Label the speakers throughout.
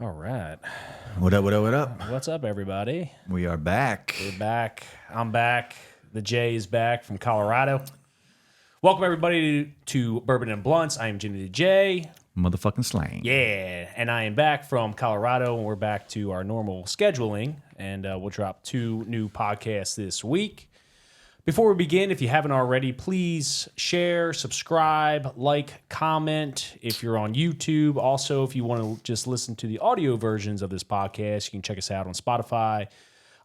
Speaker 1: All right.
Speaker 2: What up, what up, what up?
Speaker 1: What's up, everybody?
Speaker 2: We are back.
Speaker 1: We're back. I'm back. The Jay is back from Colorado. Welcome, everybody, to Bourbon and Blunts. I am Jimmy the J.
Speaker 2: Motherfucking slang.
Speaker 1: Yeah. And I am back from Colorado, and we're back to our normal scheduling. And we'll drop 2 new podcasts this week. Before we begin, if you haven't already, please share, subscribe, like, comment if you're on YouTube. Also, if you want to just listen to the audio versions of this podcast, you can check us out on Spotify,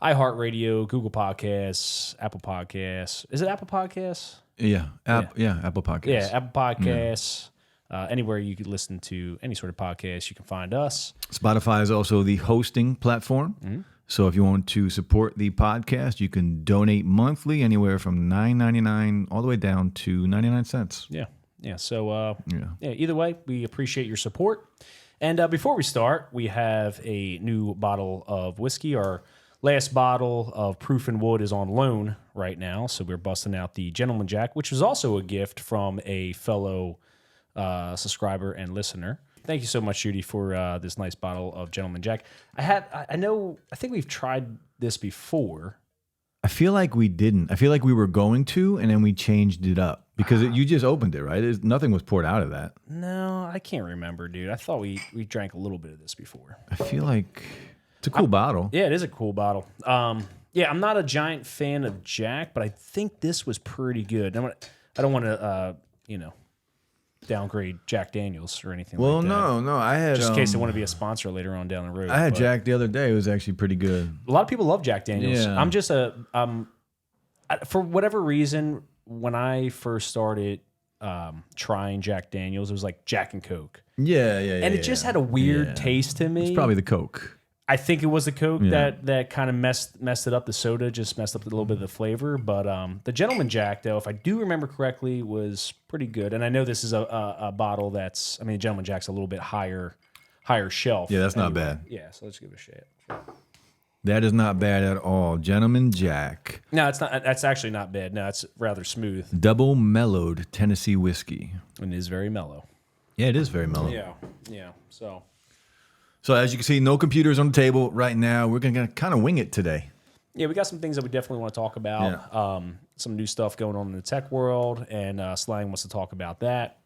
Speaker 1: iHeartRadio, Google Podcasts, Apple Podcasts. Is it Apple Podcasts?
Speaker 2: Yeah, Apple Podcasts.
Speaker 1: Yeah, Apple Podcasts. Anywhere you could listen to any sort of podcast, you can find us.
Speaker 2: Spotify is also the hosting platform. Mm-hmm. So if you want to support the podcast, you can donate monthly anywhere from $9.99 all the way down to 99 cents.
Speaker 1: Yeah. So, either way, we appreciate your support. And before we start, we have a new bottle of whiskey. Our last bottle of Proof and Wood is on loan right now. So we're busting out the Gentleman Jack, which was also a gift from a fellow subscriber and listener. Thank you so much, Judy, for this nice bottle of Gentleman Jack. I think we've tried this before.
Speaker 2: I feel like we didn't. I feel like we were going to, and then we changed it up because you just opened it, right? Nothing was poured out of that.
Speaker 1: No, I can't remember, dude. I thought we drank a little bit of this before.
Speaker 2: I feel like it's a cool bottle.
Speaker 1: Yeah, it is a cool bottle. I'm not a giant fan of Jack, but I think this was pretty good. I don't want to, downgrade Jack Daniels or anything like that.
Speaker 2: Well, no. I had
Speaker 1: just in case they want to be a sponsor later on down the road.
Speaker 2: I had Jack the other day. It was actually pretty good.
Speaker 1: A lot of people love Jack Daniels.
Speaker 2: Yeah.
Speaker 1: I'm just for whatever reason, when I first started trying Jack Daniels, it was like Jack and Coke.
Speaker 2: Yeah.
Speaker 1: And it just had a weird taste to me.
Speaker 2: It's probably the Coke.
Speaker 1: I think it was the Coke that kind of messed it up. The soda just messed up a little bit of the flavor. But the Gentleman Jack, though, if I do remember correctly, was pretty good. And I know this is a bottle that's, Gentleman Jack's a little bit higher shelf.
Speaker 2: Yeah, that's not bad.
Speaker 1: Yeah, so let's give it a shot.
Speaker 2: That is not bad at all. Gentleman Jack.
Speaker 1: No, it's not. That's actually not bad. No, it's rather smooth.
Speaker 2: Double mellowed Tennessee whiskey.
Speaker 1: And it is very mellow.
Speaker 2: Yeah, it is very mellow.
Speaker 1: Yeah.
Speaker 2: So as you can see, no computers on the table right now. We're going to kind of wing it today.
Speaker 1: Yeah, we got some things that we definitely want to talk about.
Speaker 2: Yeah.
Speaker 1: Some new stuff going on in the tech world, and Slang wants to talk about that.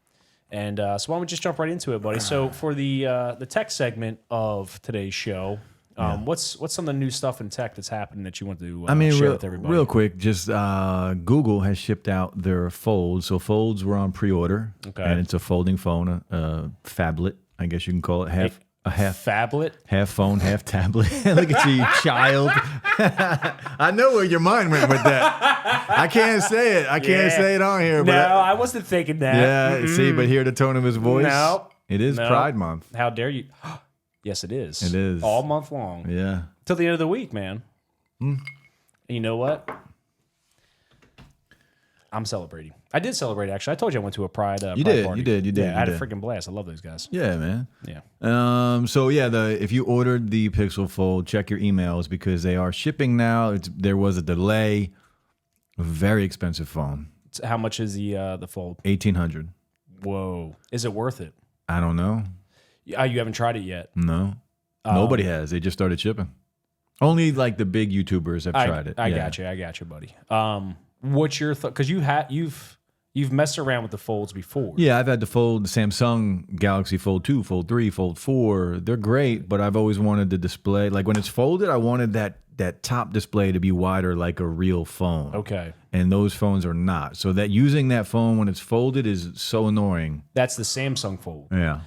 Speaker 1: And so why don't we just jump right into it, buddy? So for the tech segment of today's show, what's some of the new stuff in tech that's happening that you want to share with everybody?
Speaker 2: Real quick, just Google has shipped out their Folds. So Folds were on pre-order, and it's a folding phone, a phablet, I guess you can call it. Half
Speaker 1: phablet,
Speaker 2: half phone, half tablet. Look at you child. I know where your mind went with that. I can't say it. I can't say it on here.
Speaker 1: No, I wasn't thinking that.
Speaker 2: Yeah, see, but hear the tone of his voice.
Speaker 1: No,
Speaker 2: it is Pride Month.
Speaker 1: How dare you? Yes, it is.
Speaker 2: It is
Speaker 1: all month long.
Speaker 2: Yeah,
Speaker 1: till the end of the week, man. And you know what? I'm celebrating. I did celebrate, actually. I told you I went to a Pride party.
Speaker 2: You did.
Speaker 1: Yeah, I had a freaking blast. I love those guys.
Speaker 2: Yeah, man.
Speaker 1: Yeah.
Speaker 2: So if you ordered the Pixel Fold, check your emails because they are shipping now. There was a delay. A very expensive phone.
Speaker 1: How much is the Fold?
Speaker 2: $1,800.
Speaker 1: Whoa. Is it worth it?
Speaker 2: I don't know.
Speaker 1: You haven't tried it yet?
Speaker 2: No. Nobody has. They just started shipping. Only like the big YouTubers have tried it.
Speaker 1: I got you, buddy. What's your thought? Because you've messed around with the Folds before.
Speaker 2: Yeah, I've had the Samsung Galaxy Fold 2, Fold 3, Fold 4. They're great, but I've always wanted the display. Like when it's folded, I wanted that top display to be wider like a real phone.
Speaker 1: Okay. And
Speaker 2: those phones are not. So that using that phone when it's folded is so annoying.
Speaker 1: That's the Samsung Fold.
Speaker 2: Yeah.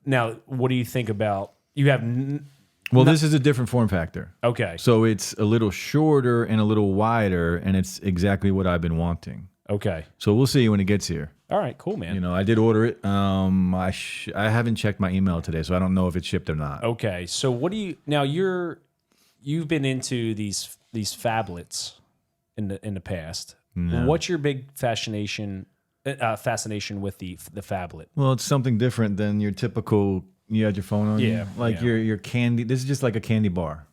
Speaker 1: Now, what do you think about, you have...
Speaker 2: This is a different form factor.
Speaker 1: Okay.
Speaker 2: So it's a little shorter and a little wider, and it's exactly what I've been wanting.
Speaker 1: Okay.
Speaker 2: So we'll see when it gets here.
Speaker 1: All right, cool, man.
Speaker 2: I did order it. I haven't checked my email today, so I don't know if it's shipped or not.
Speaker 1: Okay. So what do you now? You've been into these phablets in the past. No. What's your big fascination with the phablet?
Speaker 2: Well, it's something different than your typical. You had your phone on you? Like your candy. This is just like a candy bar,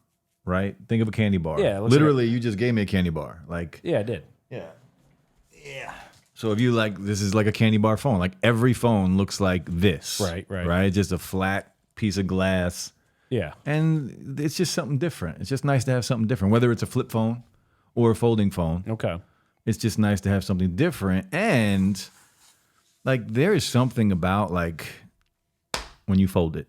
Speaker 2: right? Think of a candy bar.
Speaker 1: Yeah.
Speaker 2: Literally, you just gave me a candy bar.
Speaker 1: Yeah, I did.
Speaker 2: Yeah. So if you this is like a candy bar phone. Like every phone looks like this.
Speaker 1: Right.
Speaker 2: Just a flat piece of glass.
Speaker 1: Yeah.
Speaker 2: And it's just something different. It's just nice to have something different, whether it's a flip phone or a folding phone.
Speaker 1: Okay.
Speaker 2: It's just nice to have something different. And like there is something about like when you fold it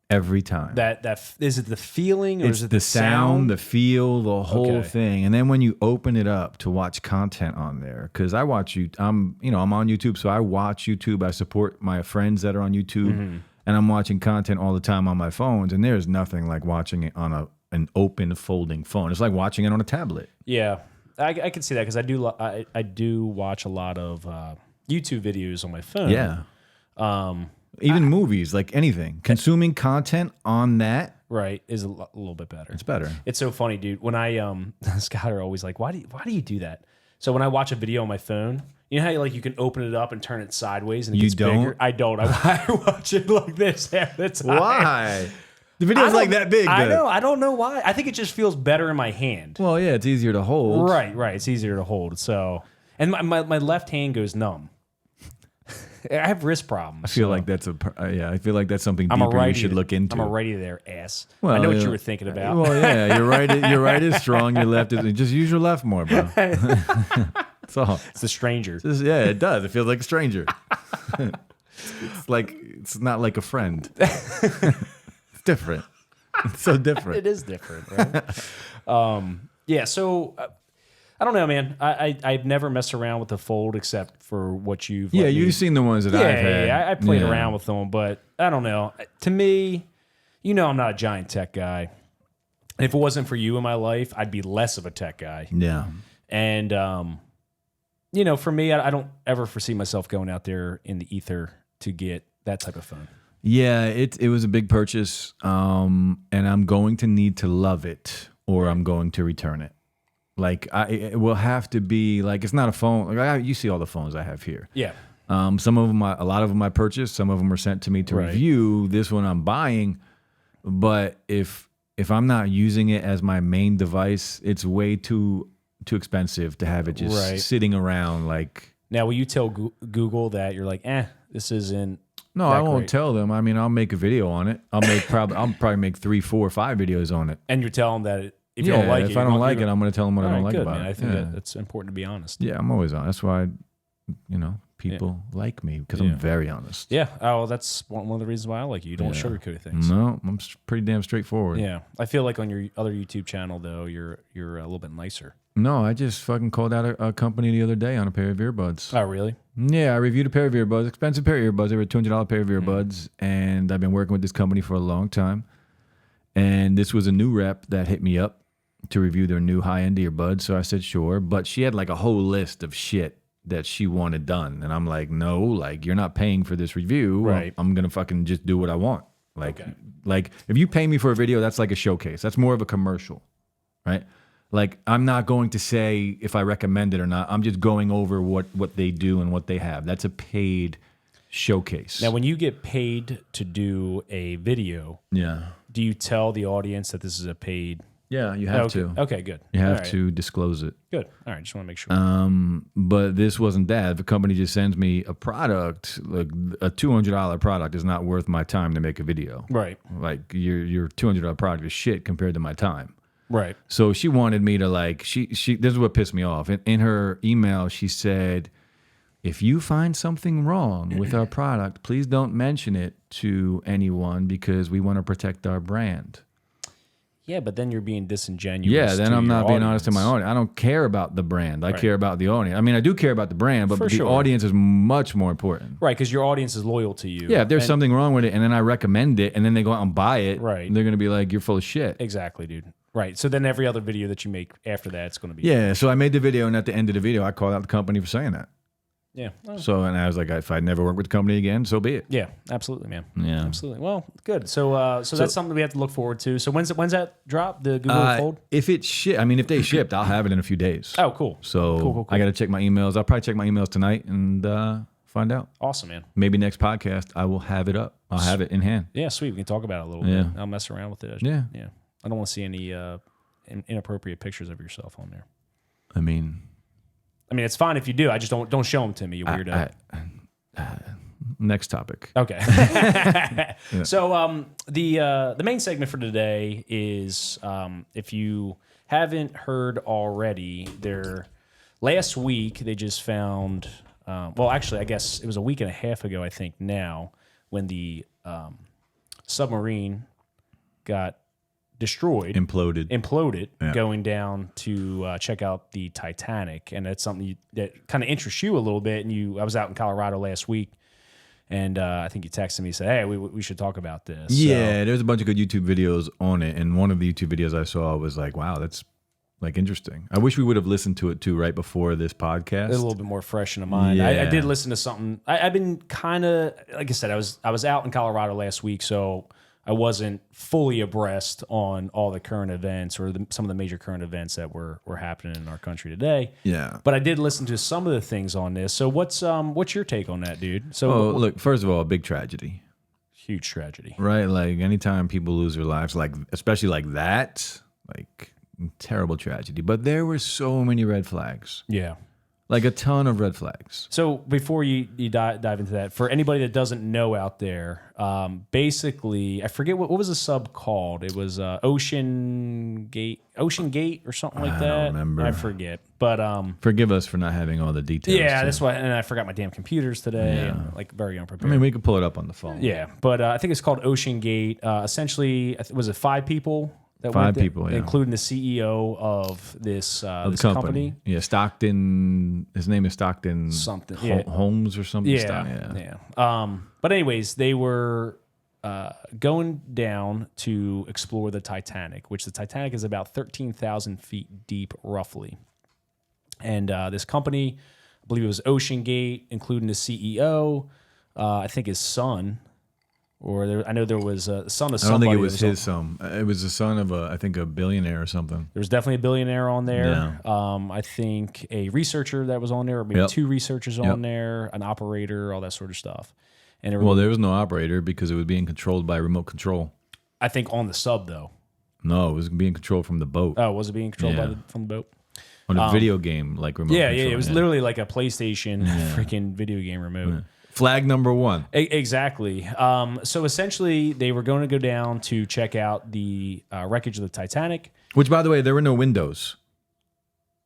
Speaker 2: every time.
Speaker 1: That is it the feeling or
Speaker 2: It's
Speaker 1: is it
Speaker 2: the sound, the feel, the whole
Speaker 1: Okay.
Speaker 2: thing. And then when you open it up to watch content on there, because I watch you, I'm on YouTube, so I watch YouTube. I support my friends that are on YouTube, and I'm watching content all the time on my phones. And there's nothing like watching it on an open folding phone. It's like watching it on a tablet.
Speaker 1: Yeah, I can see that because I do watch a lot of YouTube videos on my phone.
Speaker 2: Yeah. Even movies, like anything, consuming content on that,
Speaker 1: right, is a little bit better.
Speaker 2: it's better.
Speaker 1: It's so funny, dude. When I Scott are always like, why do you do that? So when I watch a video on my phone, you know how you can open it up and turn it sideways and it gets bigger? I don't. I watch it like this half the time.
Speaker 2: Why? The video's like that big.
Speaker 1: I know. I don't know why. I think it just feels better in my hand.
Speaker 2: Well, yeah, it's easier to hold.
Speaker 1: Right. It's easier to hold. So, and my left hand goes numb. I have wrist problems.
Speaker 2: I feel like that's I feel like that's something
Speaker 1: I'm
Speaker 2: deeper you should look into.
Speaker 1: I'm a righty there, ass.
Speaker 2: Well,
Speaker 1: I know what you were thinking about.
Speaker 2: Well, yeah, your right is strong, your left is just use your left more, bro. That's all.
Speaker 1: It's the stranger.
Speaker 2: Yeah, it does. It feels like a stranger. It's not like a friend. It's different. It's so different.
Speaker 1: It is different, right? Yeah, so I don't know, man. I've never messed around with the Fold except for what you've
Speaker 2: Yeah, you've seen the ones that I've had.
Speaker 1: Yeah, I played around with them, but I don't know. To me, I'm not a giant tech guy. If it wasn't for you in my life, I'd be less of a tech guy.
Speaker 2: Yeah.
Speaker 1: And, for me, I don't ever foresee myself going out there in the ether to get that type of phone.
Speaker 2: Yeah, it was a big purchase, and I'm going to need to love it or I'm going to return it. Like it will have to be like it's not a phone. Like you see all the phones I have here.
Speaker 1: Yeah.
Speaker 2: Some of them, a lot of them I purchased. Some of them were sent to me to review. This one I'm buying, but if I'm not using it as my main device, it's way too expensive to have it just sitting around. Like
Speaker 1: now, will you tell Google that you're like, this isn't?
Speaker 2: No, I won't tell them. I mean, I'll make a video on it. I'll probably make 3, 4, 5 videos on it.
Speaker 1: And you're telling them that. If you don't like it,
Speaker 2: if I don't like it, I'm going to tell them what I don't like about it.
Speaker 1: I think that's important to be honest.
Speaker 2: Yeah, I'm always honest. That's why, people like me because I'm very honest.
Speaker 1: Yeah. Oh, that's one of the reasons why I like you. You don't sugarcoat things.
Speaker 2: No, I'm pretty damn straightforward.
Speaker 1: Yeah. I feel like on your other YouTube channel though, you're a little bit nicer.
Speaker 2: No, I just fucking called out a company the other day on a pair of earbuds.
Speaker 1: Oh, really?
Speaker 2: Yeah, I reviewed a pair of earbuds, expensive pair of earbuds. They were a $200 pair of earbuds, and I've been working with this company for a long time. And this was a new rep that hit me up to review their new high-end earbuds. So I said, sure. But she had like a whole list of shit that she wanted done. And I'm like, no, like you're not paying for this review.
Speaker 1: Right.
Speaker 2: I'm going to fucking just do what I want. Like if you pay me for a video, that's like a showcase. That's more of a commercial, right? Like I'm not going to say if I recommend it or not. I'm just going over what they do and what they have. That's a paid showcase.
Speaker 1: Now, when you get paid to do a video, do you tell the audience that this is a paid?
Speaker 2: Yeah, you have to.
Speaker 1: Okay, good.
Speaker 2: You have to disclose it.
Speaker 1: Good. All right, just want to make sure.
Speaker 2: But this wasn't that. The company just sends me a product, like a $200 product is not worth my time to make a video.
Speaker 1: Right.
Speaker 2: Like your $200 product is shit compared to my time.
Speaker 1: Right.
Speaker 2: So she wanted me to like, she this is what pissed me off. In her email, she said, if you find something wrong with our product, please don't mention it to anyone because we want to protect our brand.
Speaker 1: Yeah, but then you're being disingenuous.
Speaker 2: Yeah, then I'm not being honest to my
Speaker 1: audience.
Speaker 2: audience. I don't care about the brand. I care about the audience. I mean, I do care about the brand, but the audience is much more important.
Speaker 1: Right, because your audience is loyal to you.
Speaker 2: Yeah, if there's something wrong with it and then I recommend it and then they go out and buy it,
Speaker 1: right,
Speaker 2: they're going to be like, you're full of shit.
Speaker 1: Exactly, dude. Right, so then every other video that you make after that, it's going to be...
Speaker 2: Yeah, so I made the video, and at the end of the video, I called out the company for saying that.
Speaker 1: Yeah.
Speaker 2: So, and I was like, if I never work with the company again, so be it.
Speaker 1: Yeah, absolutely, man.
Speaker 2: Yeah.
Speaker 1: Absolutely. Well, good. So that's something we have to look forward to. So when's that drop, the Google Fold?
Speaker 2: If it if they shipped, I'll have it in a few days.
Speaker 1: Oh, cool.
Speaker 2: So
Speaker 1: cool.
Speaker 2: I got to check my emails. I'll probably check my emails tonight and find out.
Speaker 1: Awesome, man.
Speaker 2: Maybe next podcast, I will have it up. I'll have it in hand.
Speaker 1: Yeah, sweet. We can talk about it a little bit. I'll mess around with it.
Speaker 2: Yeah.
Speaker 1: Yeah. I don't want to see any inappropriate pictures of yourself on there.
Speaker 2: I mean,
Speaker 1: it's fine if you do. I just don't show them to me, you weirdo.
Speaker 2: next topic.
Speaker 1: Okay. So the main segment for today is if you haven't heard already, last week they just found. Well, actually, I guess it was a week and a half ago. I think now when the submarine got destroyed, imploded, going down to check out the Titanic, and that's something that kind of interests you a little bit. And I was out in Colorado last week, and I think you texted me and said, "Hey, we should talk about this."
Speaker 2: Yeah, there's a bunch of good YouTube videos on it, and one of the YouTube videos I saw was like, "Wow, that's like interesting." I wish we would have listened to it too right before this podcast.
Speaker 1: It's a little bit more fresh in the mind.
Speaker 2: Yeah.
Speaker 1: I did listen to something. I've been kind of, like I said, I was out in Colorado last week, so I wasn't fully abreast on all the current events or some of the major current events that were happening in our country today.
Speaker 2: Yeah.
Speaker 1: But I did listen to some of the things on this. So what's your take on that, dude? So
Speaker 2: look, first of all, a big tragedy.
Speaker 1: Huge tragedy.
Speaker 2: Right? Like anytime people lose their lives, like especially like that, like terrible tragedy. But there were so many red flags.
Speaker 1: Yeah.
Speaker 2: Like a ton of red flags.
Speaker 1: So before you dive into that, for anybody that doesn't know out there, basically, I forget what was the sub called. It was OceanGate or something like that.
Speaker 2: I don't remember.
Speaker 1: I forget. But
Speaker 2: forgive us for not having all the details.
Speaker 1: yeah,
Speaker 2: too.
Speaker 1: that's why. And I forgot my damn computers today. And, like very unprepared.
Speaker 2: I mean, we could pull it up on the phone.
Speaker 1: Yeah, but I think it's called OceanGate. Essentially, was it 5 people? That
Speaker 2: Five
Speaker 1: went there,
Speaker 2: people, yeah.
Speaker 1: including the CEO of this company.
Speaker 2: Yeah, Stockton. His name is Stockton
Speaker 1: Something.
Speaker 2: Holmes or something.
Speaker 1: Yeah. But anyways, they were going down to explore the Titanic, which the Titanic is about 13,000 feet deep, roughly. And this company, I believe it was OceanGate, including the CEO, I think his son. I know there was a son of somebody.
Speaker 2: I don't think it was his son. It was the son of I think a billionaire or something.
Speaker 1: There was definitely a billionaire on there.
Speaker 2: Yeah.
Speaker 1: I think a researcher that was on there, or maybe 2 researchers on there, an operator, all that sort of stuff. And
Speaker 2: there was no operator because it was being controlled by remote control.
Speaker 1: I think on the sub though.
Speaker 2: No, it was being controlled from the boat.
Speaker 1: Oh, was it being controlled from the boat?
Speaker 2: On a video game like remote control.
Speaker 1: Yeah, it was literally like a PlayStation freaking video game remote.
Speaker 2: Yeah. Flag number 1.
Speaker 1: Exactly. So essentially, they were going to go down to check out the wreckage of the Titanic.
Speaker 2: Which, by the way, there were no windows.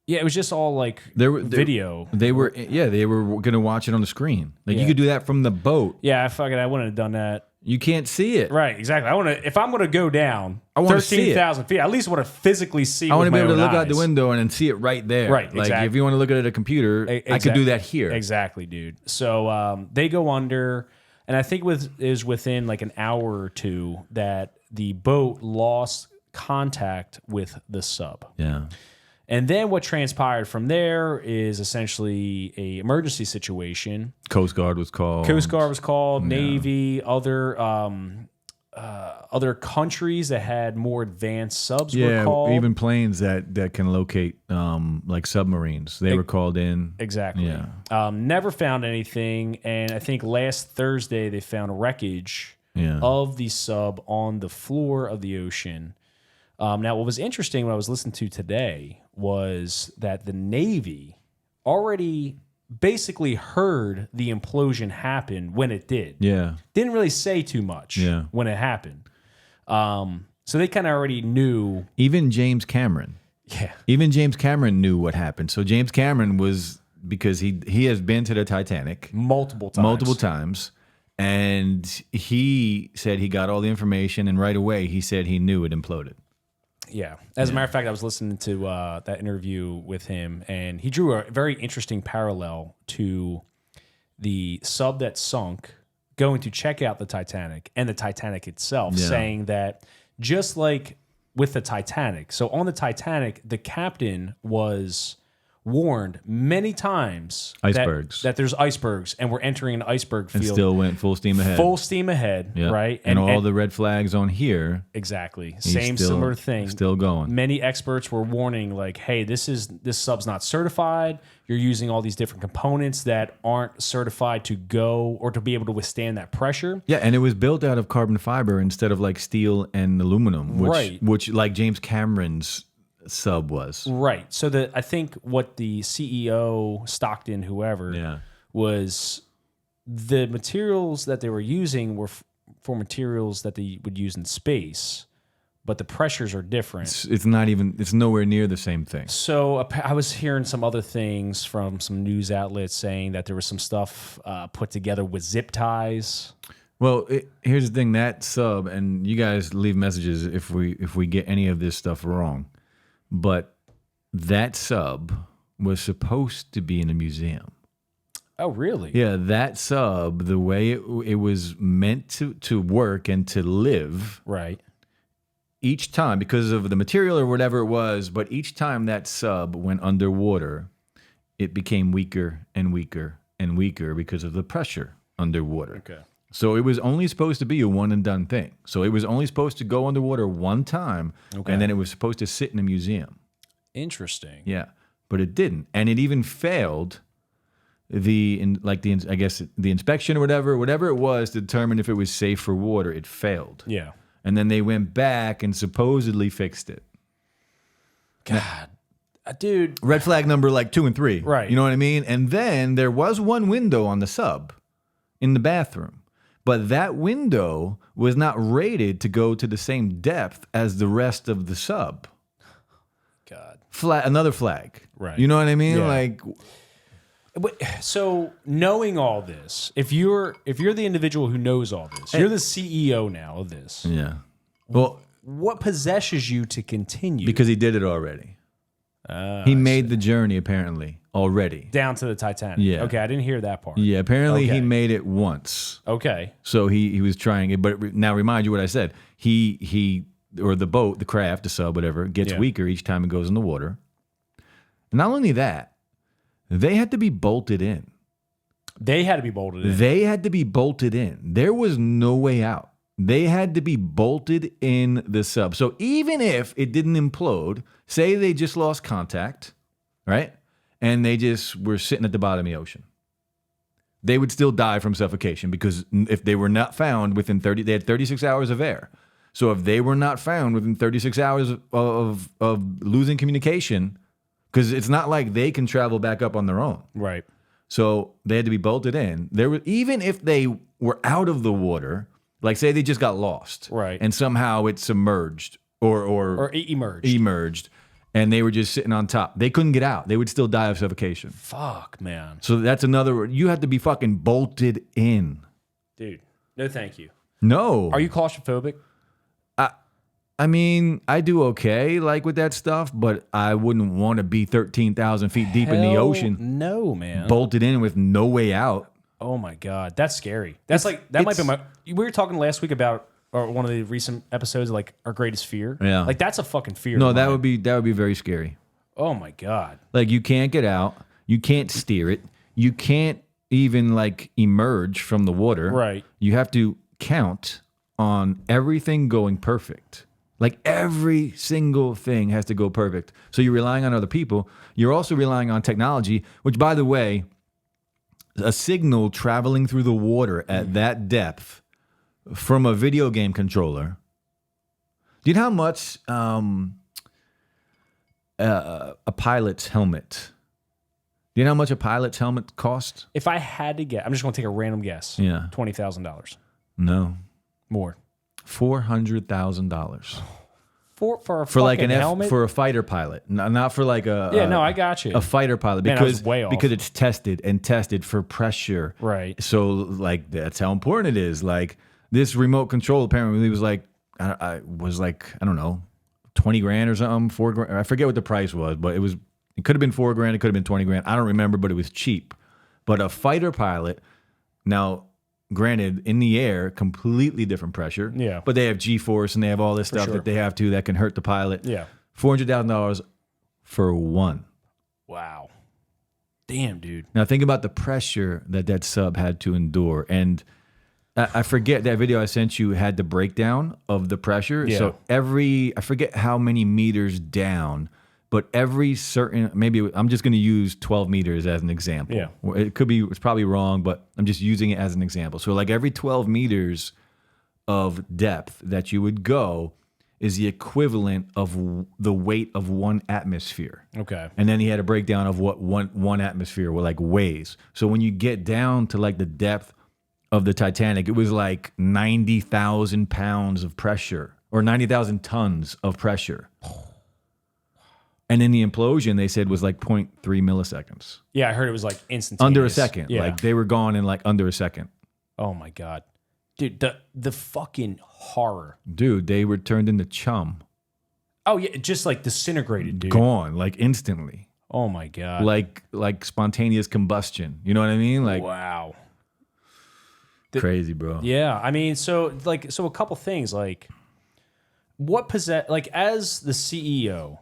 Speaker 1: Yeah, it was just all like video.
Speaker 2: They were going to watch it on the screen. Like you could do that from the boat.
Speaker 1: Yeah, I wouldn't have done that.
Speaker 2: You can't see it.
Speaker 1: Right, exactly. If I'm going to go down 13,000 feet, I at least want to physically see.
Speaker 2: I want to be able to look out the window and see it right there.
Speaker 1: Right,
Speaker 2: like
Speaker 1: exactly.
Speaker 2: if you want to look at a computer, I could do that here.
Speaker 1: Exactly, dude. So they go under, and I think is within like an hour or two that the boat lost contact with the sub.
Speaker 2: Yeah.
Speaker 1: And then what transpired from there is essentially a emergency situation.
Speaker 2: Coast Guard was called.
Speaker 1: Navy, other countries that had more advanced subs were called.
Speaker 2: Even planes that can locate like submarines. They were called in.
Speaker 1: Exactly.
Speaker 2: Yeah.
Speaker 1: Never found anything, and I think last Thursday they found wreckage of the sub on the floor of the ocean. Now, what was interesting when I was listening to today was that the Navy already basically heard the implosion happen when it did.
Speaker 2: Yeah.
Speaker 1: Didn't really say too much when it happened. So they kind of already knew.
Speaker 2: Even James Cameron.
Speaker 1: Yeah.
Speaker 2: Even James Cameron knew what happened. So James Cameron was, because he has been to the Titanic.
Speaker 1: Multiple times.
Speaker 2: And he said he got all the information, and right away he said he knew it imploded.
Speaker 1: Yeah. As a matter of fact, I was listening to that interview with him, and he drew a very interesting parallel to the sub that sunk going to check out the Titanic and the Titanic itself, saying that just like with the Titanic, so on the Titanic, the captain was warned many times that there's icebergs and we're entering an iceberg field.
Speaker 2: And still went full steam ahead.
Speaker 1: Right?
Speaker 2: And all the red flags on here.
Speaker 1: Exactly. Similar thing.
Speaker 2: Still going.
Speaker 1: Many experts were warning, like, hey, this sub's not certified. You're using all these different components that aren't certified to go or to be able to withstand that pressure.
Speaker 2: Yeah, and it was built out of carbon fiber instead of like steel and aluminum, which like James Cameron's sub was.
Speaker 1: Right. So I think what the CEO, Stockton, whoever, was the materials that they were using were for materials that they would use in space, but the pressures are different.
Speaker 2: It's not even, it's nowhere near the same thing.
Speaker 1: So I was hearing some other things from some news outlets saying that there was some stuff put together with zip ties.
Speaker 2: Well, here's the thing, that sub, and you guys leave messages if we get any of this stuff wrong, but that sub was supposed to be in a museum.
Speaker 1: Oh, really?
Speaker 2: Yeah, that sub, the way it was meant to work and to live.
Speaker 1: Right.
Speaker 2: Each time, because of the material or whatever it was, but each time that sub went underwater, it became weaker and weaker and weaker because of the pressure underwater.
Speaker 1: Okay.
Speaker 2: So it was only supposed to be a one and done thing. So it was only supposed to go underwater one time, and then it was supposed to sit in a museum.
Speaker 1: Interesting.
Speaker 2: Yeah, but it didn't, and it even failed the inspection or whatever it was to determine if it was safe for water. It failed.
Speaker 1: Yeah.
Speaker 2: And then they went back and supposedly fixed it.
Speaker 1: God, dude.
Speaker 2: Red flag number like 2 and 3.
Speaker 1: Right.
Speaker 2: You know what I mean? And then there was one window on the sub in the bathroom. But that window was not rated to go to the same depth as the rest of the sub.
Speaker 1: God.
Speaker 2: Another flag.
Speaker 1: Right.
Speaker 2: You know what I mean?
Speaker 1: Yeah.
Speaker 2: Like,
Speaker 1: so knowing all this, if you're the individual who knows all this, you're the CEO now of this.
Speaker 2: yeah. Well,
Speaker 1: What possesses you to continue?
Speaker 2: because he did it already. He made the journey apparently already.
Speaker 1: Down to the Titanic.
Speaker 2: Yeah.
Speaker 1: Okay, I didn't hear that part.
Speaker 2: Yeah, apparently
Speaker 1: Okay.
Speaker 2: he made it once.
Speaker 1: Okay.
Speaker 2: So he was trying it, but now remind you what I said. He or the boat, the craft, the sub, whatever, gets weaker each time it goes in the water. Not only that, they had to be bolted in.
Speaker 1: They had to be bolted in.
Speaker 2: They had to be bolted in. There was no way out. They had to be bolted in the sub. So even if it didn't implode, say they just lost contact, right? And they just were sitting at the bottom of the ocean, they would still die from suffocation because if they were not found within 30, they had 36 hours of air. So if they were not found within 36 hours of losing communication, because it's not like they can travel back up on their own.
Speaker 1: Right.
Speaker 2: So they had to be bolted in. Even if they were out of the water, like say they just got lost,
Speaker 1: right,
Speaker 2: and somehow it submerged or
Speaker 1: emerged,
Speaker 2: and they were just sitting on top, they couldn't get out. They would still die of suffocation.
Speaker 1: Fuck, man.
Speaker 2: So that's another. You have to be fucking bolted in,
Speaker 1: dude. No, thank you.
Speaker 2: No.
Speaker 1: Are you claustrophobic?
Speaker 2: I mean, I do okay, like with that stuff, but I wouldn't want to be 13,000 feet deep in the ocean.
Speaker 1: No, man.
Speaker 2: Bolted in with no way out.
Speaker 1: Oh my God, that's scary. That might be my. We were talking last week about one of the recent episodes, like our greatest fear.
Speaker 2: Yeah,
Speaker 1: like that's a fucking fear.
Speaker 2: No, that would be very scary.
Speaker 1: Oh my God.
Speaker 2: Like you can't get out, you can't steer it, you can't even like emerge from the water.
Speaker 1: Right.
Speaker 2: You have to count on everything going perfect. Like every single thing has to go perfect. So you're relying on other people. You're also relying on technology, which, by the way, a signal traveling through the water at that depth from a video game controller. Do you know how much a pilot's helmet? Do you know how much a pilot's helmet costs?
Speaker 1: If I had to guess, I'm just going to take a random guess.
Speaker 2: Yeah.
Speaker 1: $20,000.
Speaker 2: No.
Speaker 1: More.
Speaker 2: $400,000
Speaker 1: for like an helmet
Speaker 2: for a fighter pilot, not for like a
Speaker 1: I got you,
Speaker 2: a fighter pilot,
Speaker 1: Man,
Speaker 2: because
Speaker 1: way off.
Speaker 2: because it's tested for pressure,
Speaker 1: right?
Speaker 2: So like that's how important it is. Like this remote control apparently was like I don't know, 20 grand or something, 4 grand. I forget what the price was, but it could have been 4 grand, it could have been 20 grand. I don't remember, but it was cheap. But a fighter pilot now. Granted, in the air, completely different pressure.
Speaker 1: Yeah.
Speaker 2: But they have G-force and they have all this stuff that they have to that can hurt the pilot.
Speaker 1: Yeah.
Speaker 2: $400,000 for one.
Speaker 1: Wow. Damn, dude.
Speaker 2: Now think about the pressure that sub had to endure. And I forget, that video I sent you had the breakdown of the pressure.
Speaker 1: Yeah.
Speaker 2: So I forget how many meters down, but every certain, maybe I'm just going to use 12 meters as an example.
Speaker 1: Yeah.
Speaker 2: It's probably wrong, but I'm just using it as an example. So like every 12 meters of depth that you would go is the equivalent of the weight of one atmosphere.
Speaker 1: Okay.
Speaker 2: And then he had a breakdown of what one atmosphere like weighs. So when you get down to like the depth of the Titanic, it was like 90,000 pounds of pressure or 90,000 tons of pressure. And then the implosion, they said, was like 0.3 milliseconds.
Speaker 1: Yeah, I heard it was like instantaneous.
Speaker 2: Under a second.
Speaker 1: Yeah.
Speaker 2: Like they were gone in like under a second.
Speaker 1: Oh my God. Dude, the fucking horror.
Speaker 2: Dude, they were turned into chum.
Speaker 1: Oh yeah, just like disintegrated, dude.
Speaker 2: Gone, like instantly.
Speaker 1: Oh my God.
Speaker 2: Like spontaneous combustion. You know what I mean? Like
Speaker 1: wow.
Speaker 2: Crazy, bro.
Speaker 1: Yeah, I mean, so a couple things, like as the CEO,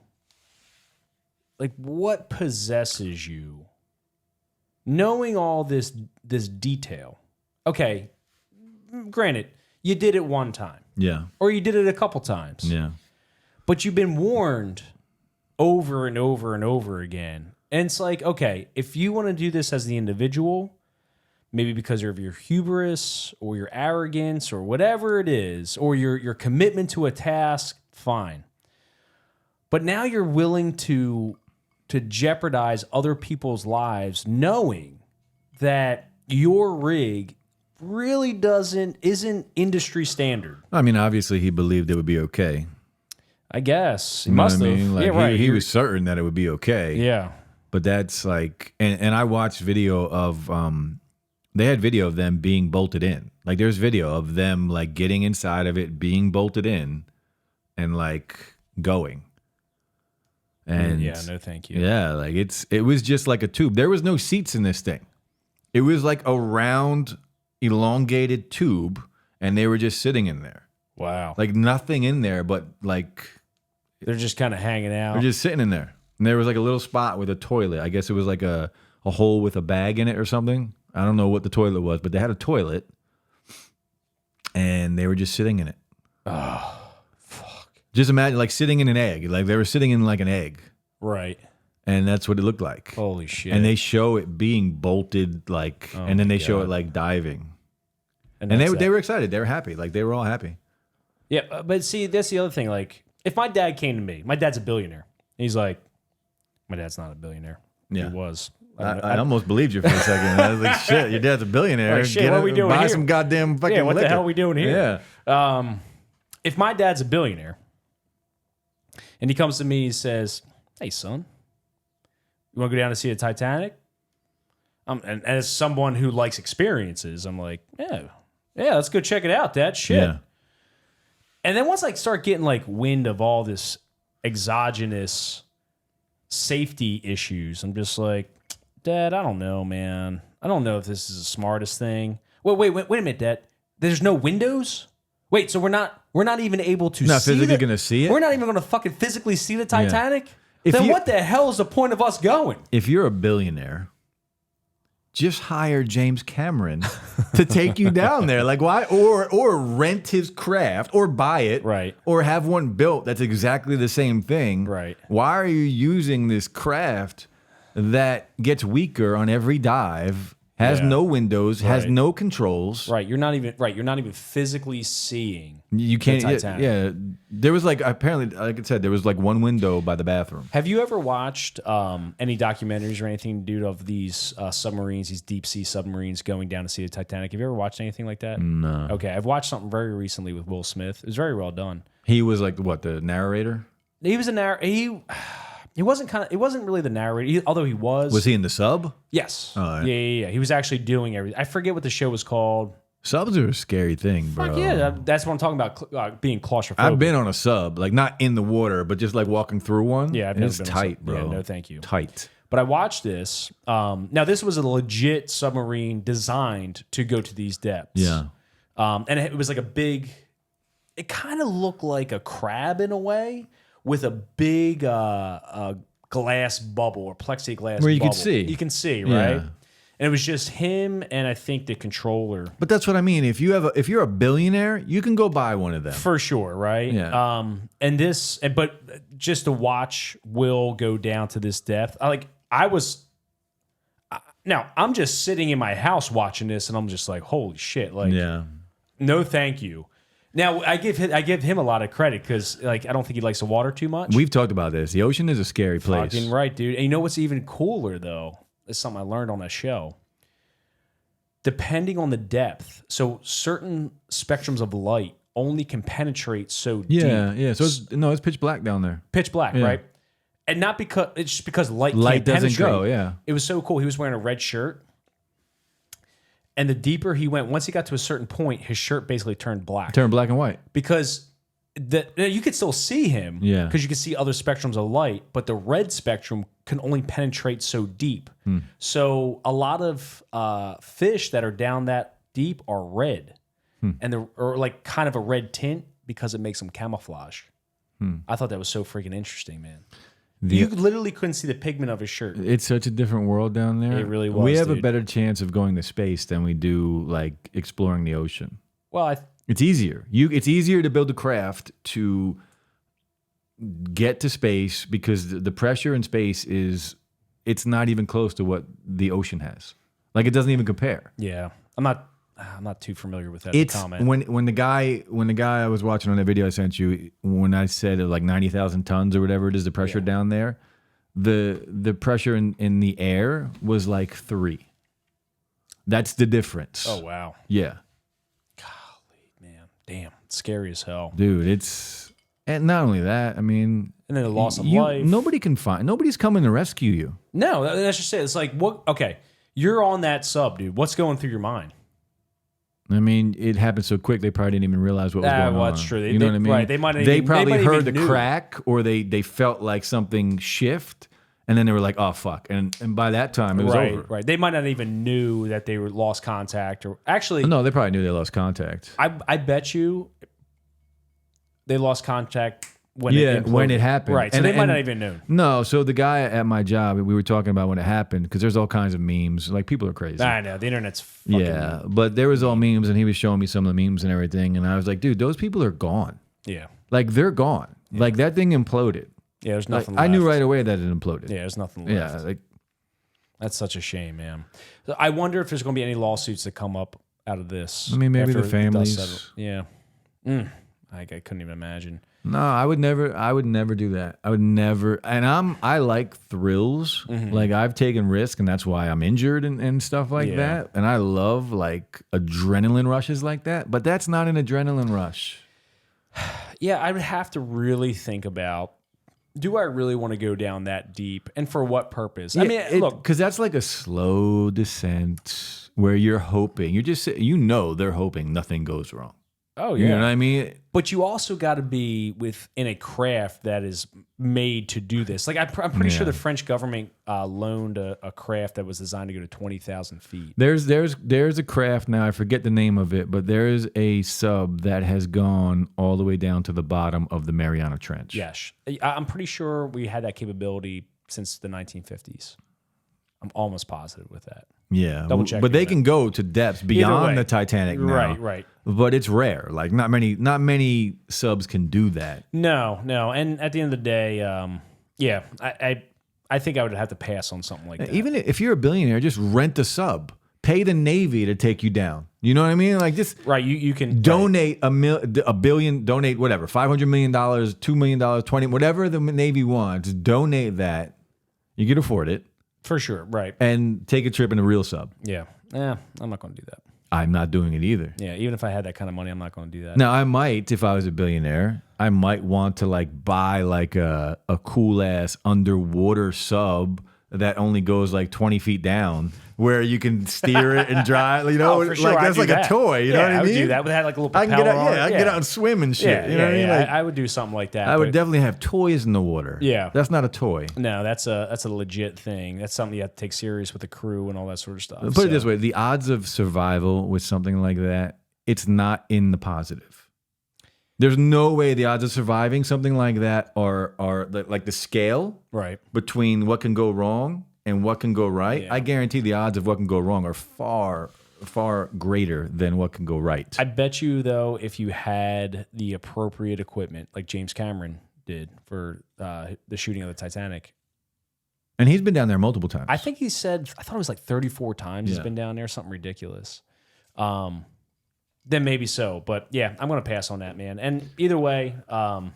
Speaker 1: like what possesses you knowing all this detail? Okay, granted, you did it one time.
Speaker 2: Yeah.
Speaker 1: Or you did it a couple times.
Speaker 2: Yeah.
Speaker 1: But you've been warned over and over and over again. And it's like, okay, if you want to do this as the individual, maybe because of your hubris or your arrogance or whatever it is, or your commitment to a task, fine. But now you're willing to jeopardize other people's lives knowing that your rig really isn't industry standard.
Speaker 2: I mean, obviously he believed it would be okay.
Speaker 1: I guess. He
Speaker 2: You know
Speaker 1: must
Speaker 2: what I
Speaker 1: have.
Speaker 2: mean? Like
Speaker 1: yeah, right.
Speaker 2: he was certain that it would be okay.
Speaker 1: Yeah.
Speaker 2: But that's like, and I watched video of, they had video of them being bolted in. Like there's video of them like getting inside of it, being bolted in, and like going. And
Speaker 1: yeah, no thank you.
Speaker 2: Yeah, like it was just like a tube. There was no seats in this thing. It was like a round, elongated tube, and they were just sitting in there.
Speaker 1: Wow.
Speaker 2: Like nothing in there, but like
Speaker 1: they're just kind of hanging out.
Speaker 2: they're just sitting in there. And there was like a little spot with a toilet. I guess it was like a hole with a bag in it or something. I don't know what the toilet was, but they had a toilet, and they were just sitting in it.
Speaker 1: Oh, fuck.
Speaker 2: Just imagine like sitting in an egg. Like they were sitting in like an egg.
Speaker 1: Right.
Speaker 2: And that's what it looked like.
Speaker 1: Holy shit.
Speaker 2: And they show it being bolted like, and then they show it like diving. And they were excited. They were happy. Like they were all happy.
Speaker 1: Yeah, but see, that's the other thing. Like, if my dad came to me, my dad's a billionaire. He's like, my dad's not a billionaire.
Speaker 2: Yeah.
Speaker 1: He was.
Speaker 2: I almost believed you for a second. I was like, shit, your dad's a billionaire.
Speaker 1: Like, shit, what are we doing
Speaker 2: buy
Speaker 1: here?
Speaker 2: some goddamn fucking
Speaker 1: Yeah, what
Speaker 2: liquor.
Speaker 1: the hell are we doing here?
Speaker 2: Yeah.
Speaker 1: If my dad's a billionaire and he comes to me and says, hey, son, you want to go down to see the Titanic? And as someone who likes experiences, I'm like, yeah, let's go check it out, Dad. Shit.
Speaker 2: Yeah.
Speaker 1: And then once I start getting like wind of all this exogenous safety issues, I'm just like, Dad, I don't know, man. I don't know if this is the smartest thing. Well, wait a minute, Dad. There's no windows? Wait, so we're not even able to
Speaker 2: Not
Speaker 1: see
Speaker 2: physically going to see it?
Speaker 1: We're not even going to fucking physically see the Titanic?
Speaker 2: If
Speaker 1: Then
Speaker 2: you-
Speaker 1: what the hell is the point of us going?
Speaker 2: If you're a billionaire, just hire James Cameron to take you down there. Like why? Or rent his craft or buy it.
Speaker 1: Right.
Speaker 2: Or have one built that's exactly the same thing.
Speaker 1: Right.
Speaker 2: Why are you using this craft that gets weaker on every dive, has no windows, has
Speaker 1: Right.
Speaker 2: no controls?
Speaker 1: Right, you're not even physically seeing
Speaker 2: You can't.
Speaker 1: the Titanic.
Speaker 2: Yeah. There was like apparently, like I said, there was like one window by the bathroom.
Speaker 1: Have you ever watched any documentaries or anything to do of these submarines, these deep sea submarines going down to see the Titanic? Have you ever watched anything like that?
Speaker 2: No.
Speaker 1: Okay, I've watched something very recently with Will Smith. It was very well done.
Speaker 2: He was like what, the narrator?
Speaker 1: He was he wasn't really the narrator, although he was.
Speaker 2: Was he in the sub?
Speaker 1: Yes.
Speaker 2: Oh, yeah.
Speaker 1: Yeah. He was actually doing everything. I forget what the show was called.
Speaker 2: Subs are a scary thing, bro.
Speaker 1: Fuck yeah, that's what I'm talking about. Being claustrophobic.
Speaker 2: I've been on a sub, like not in the water, but just like walking through one.
Speaker 1: Yeah, I've
Speaker 2: and
Speaker 1: never
Speaker 2: it's
Speaker 1: been on
Speaker 2: tight,
Speaker 1: sub.
Speaker 2: bro.
Speaker 1: Yeah, no, thank you.
Speaker 2: Tight.
Speaker 1: But I watched this. Now, this was a legit submarine designed to go to these depths.
Speaker 2: Yeah.
Speaker 1: And it was like a big, it kind of looked like a crab in a way with a big glass bubble or plexiglass
Speaker 2: Where you
Speaker 1: bubble.
Speaker 2: could see.
Speaker 1: You can see, right?
Speaker 2: Yeah.
Speaker 1: And it was just him and I think the controller.
Speaker 2: But that's what I mean. If you're a billionaire, you can go buy one of them.
Speaker 1: For sure, right?
Speaker 2: Yeah.
Speaker 1: But just to watch Will go down to this depth, now I'm just sitting in my house watching this, and I'm just like, holy shit! Like,
Speaker 2: Yeah.
Speaker 1: no, thank you. Now I give him a lot of credit because like I don't think he likes the water too much.
Speaker 2: We've talked about this. The ocean is a scary place.
Speaker 1: Fucking right, dude. And you know what's even cooler though? It's something I learned on that show. depending on the depth. So certain spectrums of light only can penetrate so deep.
Speaker 2: Yeah. So it's pitch black down there.
Speaker 1: Pitch black, right? And not because it's just because light can't
Speaker 2: doesn't
Speaker 1: penetrate.
Speaker 2: go. Yeah.
Speaker 1: It was so cool. He was wearing a red shirt. And the deeper he went, once he got to a certain point, his shirt basically turned black.
Speaker 2: Turned black and white.
Speaker 1: Because you could still see him.
Speaker 2: Yeah.
Speaker 1: Because you could see other spectrums of light, but the red spectrum can only penetrate so deep. So a lot of fish that are down that deep are red. And or like kind of a red tint because it makes them camouflage. I thought that was so freaking interesting, man. You literally couldn't see the pigment of his shirt.
Speaker 2: It's such a different world down there.
Speaker 1: It really was.
Speaker 2: We have a better chance of going to space than we do like exploring the ocean.
Speaker 1: Well,
Speaker 2: it's easier. It's easier to build a craft to get to space because the pressure in space it's not even close to what the ocean has. Like it doesn't even compare.
Speaker 1: Yeah, I'm not too familiar with that comment.
Speaker 2: When the guy I was watching on that video I sent you, when I said like 90,000 tons or whatever it is, the pressure down there, the pressure in the air was like 3. That's the difference.
Speaker 1: Oh wow.
Speaker 2: Yeah.
Speaker 1: Golly, man, damn, it's scary as hell,
Speaker 2: dude. And not only that, I mean,
Speaker 1: and then the loss of life.
Speaker 2: Nobody's coming to rescue you.
Speaker 1: No, that's just it. It's like what? Okay, you're on that sub, dude. What's going through your mind?
Speaker 2: I mean, it happened so quick they probably didn't even realize what was going on.
Speaker 1: That's true.
Speaker 2: You know what I mean?
Speaker 1: Right.
Speaker 2: They probably heard the crack, or they felt like something shift, and then they were like, "Oh fuck!" And by that time, it was over.
Speaker 1: Right. They might not even knew that they were lost contact, or actually,
Speaker 2: no, they probably knew they lost contact.
Speaker 1: I bet you they lost contact when it happened. Right. So they might not even know.
Speaker 2: No. So the guy at my job, we were talking about when it happened because there's all kinds of memes. Like people are crazy.
Speaker 1: I know the internet's fucking
Speaker 2: but there was all memes, and he was showing me some of the memes and everything, and I was like, dude, those people are gone.
Speaker 1: Yeah.
Speaker 2: Like they're gone. Yeah. Like that thing imploded.
Speaker 1: Yeah. There's nothing. Left.
Speaker 2: I knew right away that it imploded.
Speaker 1: Yeah. There's nothing left.
Speaker 2: Yeah. Like
Speaker 1: that's such a shame, man. So I wonder if there's going to be any lawsuits that come up out of this.
Speaker 2: I mean, maybe the families.
Speaker 1: Yeah. I couldn't even imagine.
Speaker 2: No, I would never do that. I would never. And I like thrills. Mm-hmm. Like I've taken risks, and that's why I'm injured and stuff like that. And I love like adrenaline rushes like that. But that's not an adrenaline rush.
Speaker 1: Yeah, I would have to really think about, do I really want to go down that deep, and for what purpose?
Speaker 2: Yeah,
Speaker 1: I mean, look,
Speaker 2: because that's like a slow descent where you're hoping. They're hoping nothing goes wrong.
Speaker 1: Oh yeah,
Speaker 2: you know what I mean.
Speaker 1: But you also got to be within a craft that is made to do this. Like I'm pretty sure the French government loaned a craft that was designed to go to 20,000 feet.
Speaker 2: There's a craft now. I forget the name of it, but there is a sub that has gone all the way down to the bottom of the Mariana Trench.
Speaker 1: Yes, I'm pretty sure we had that capability since the 1950s. I'm almost positive with that.
Speaker 2: Yeah, but they can go to depths beyond the Titanic now.
Speaker 1: Right.
Speaker 2: But it's rare. Like not many subs can do that.
Speaker 1: No. And at the end of the day, I think I would have to pass on something like that.
Speaker 2: Even if you're a billionaire, just rent a sub. Pay the Navy to take you down. You know what I mean? Like just
Speaker 1: You can
Speaker 2: donate a billion, donate whatever, $500 million, $2 million, 20, whatever the Navy wants. Donate that. You can afford it.
Speaker 1: For sure, right.
Speaker 2: And take a trip in a real sub.
Speaker 1: Yeah. I'm not going to do that.
Speaker 2: I'm not doing it either.
Speaker 1: Yeah, even if I had that kind of money, I'm not going to do that.
Speaker 2: Now, I might, if I was a billionaire, I might want to like buy like a cool ass underwater sub that only goes like 20 feet down, where you can steer it and drive. You know,
Speaker 1: for sure,
Speaker 2: like that's like a toy. You know what I mean?
Speaker 1: I would do that. Would have like a little propeller.
Speaker 2: I can get out and swim and shit. You know what I mean? Like,
Speaker 1: I would do something like that.
Speaker 2: I would definitely have toys in the water.
Speaker 1: Yeah,
Speaker 2: that's not a toy.
Speaker 1: No, that's a legit thing. That's something you have to take serious with the crew and all that sort of stuff.
Speaker 2: Put it this way: the odds of survival with something like that, it's not in the positive. There's no way the odds of surviving something like that are like the scale between what can go wrong and what can go right. I guarantee the odds of what can go wrong are far, far greater than what can go right.
Speaker 1: I bet you, though, if you had the appropriate equipment, like James Cameron did for the shooting of the Titanic.
Speaker 2: And he's been down there multiple times.
Speaker 1: I think he said, I thought it was like 34 times he's been down there, something ridiculous. Then maybe so. But yeah, I'm going to pass on that, man. And either way, a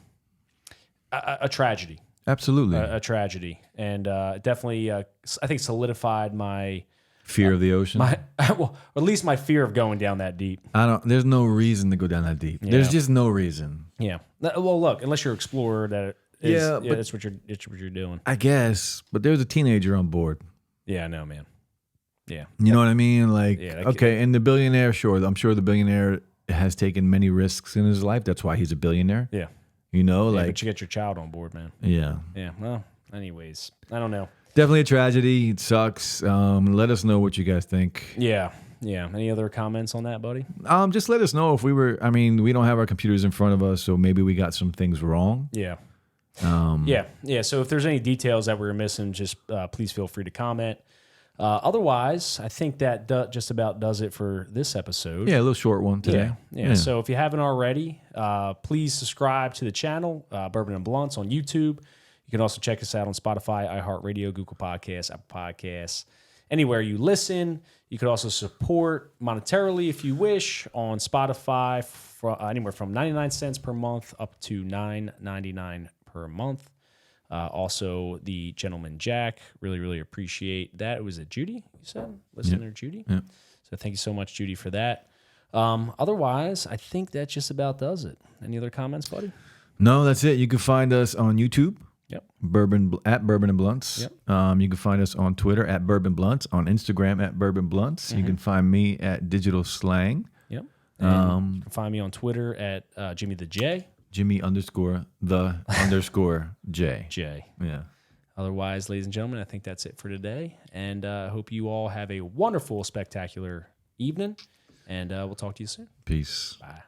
Speaker 1: tragedy.
Speaker 2: Absolutely.
Speaker 1: A tragedy. And definitely, I think solidified my
Speaker 2: Fear of the ocean.
Speaker 1: Well, at least my fear of going down that deep.
Speaker 2: There's no reason to go down that deep.
Speaker 1: Yeah.
Speaker 2: There's just no reason.
Speaker 1: Yeah. Well, look, unless you're an explorer, but that's what you're doing.
Speaker 2: I guess, but there's a teenager on board.
Speaker 1: Yeah, I know, man. Yeah.
Speaker 2: You know what I mean? Like,
Speaker 1: Yeah,
Speaker 2: okay, and the billionaire, sure. I'm sure the billionaire has taken many risks in his life. That's why he's a billionaire.
Speaker 1: Yeah.
Speaker 2: You know,
Speaker 1: Yeah,
Speaker 2: like.
Speaker 1: but you get your child on board, man.
Speaker 2: Yeah.
Speaker 1: Yeah. Well, anyways, I don't know.
Speaker 2: Definitely a tragedy. It sucks. Let us know what you guys think.
Speaker 1: Yeah. Yeah. Any other comments on that, buddy?
Speaker 2: Just let us know if we we don't have our computers in front of us, so maybe we got some things wrong.
Speaker 1: Yeah. Yeah. So if there's any details that we were missing, just please feel free to comment. Otherwise, I think that just about does it for this episode.
Speaker 2: Yeah, a little short one today.
Speaker 1: Yeah. So if you haven't already, please subscribe to the channel, Bourbon and Blunts on YouTube. You can also check us out on Spotify, iHeartRadio, Google Podcasts, Apple Podcasts, anywhere you listen. You could also support monetarily if you wish on Spotify for anywhere from 99 cents per month up to $9.99 per month. Also, the Gentleman Jack. Really, really appreciate that. It was it Judy, you said? Listener Judy?
Speaker 2: Yeah.
Speaker 1: So thank you so much, Judy, for that. Otherwise, I think that just about does it. Any other comments, buddy?
Speaker 2: No, that's it. You can find us on YouTube.
Speaker 1: Yep.
Speaker 2: Bourbon and Blunts.
Speaker 1: Yep.
Speaker 2: You can find us on Twitter at Bourbon Blunts, on Instagram at Bourbon Blunts. You can find me at Digital Slang.
Speaker 1: Yep. And you can find me on Twitter at Jimmy the J.
Speaker 2: Jimmy_the_J.
Speaker 1: J.
Speaker 2: Yeah.
Speaker 1: Otherwise, ladies and gentlemen, I think that's it for today. And I hope you all have a wonderful, spectacular evening. And we'll talk to you soon.
Speaker 2: Peace.
Speaker 1: Bye.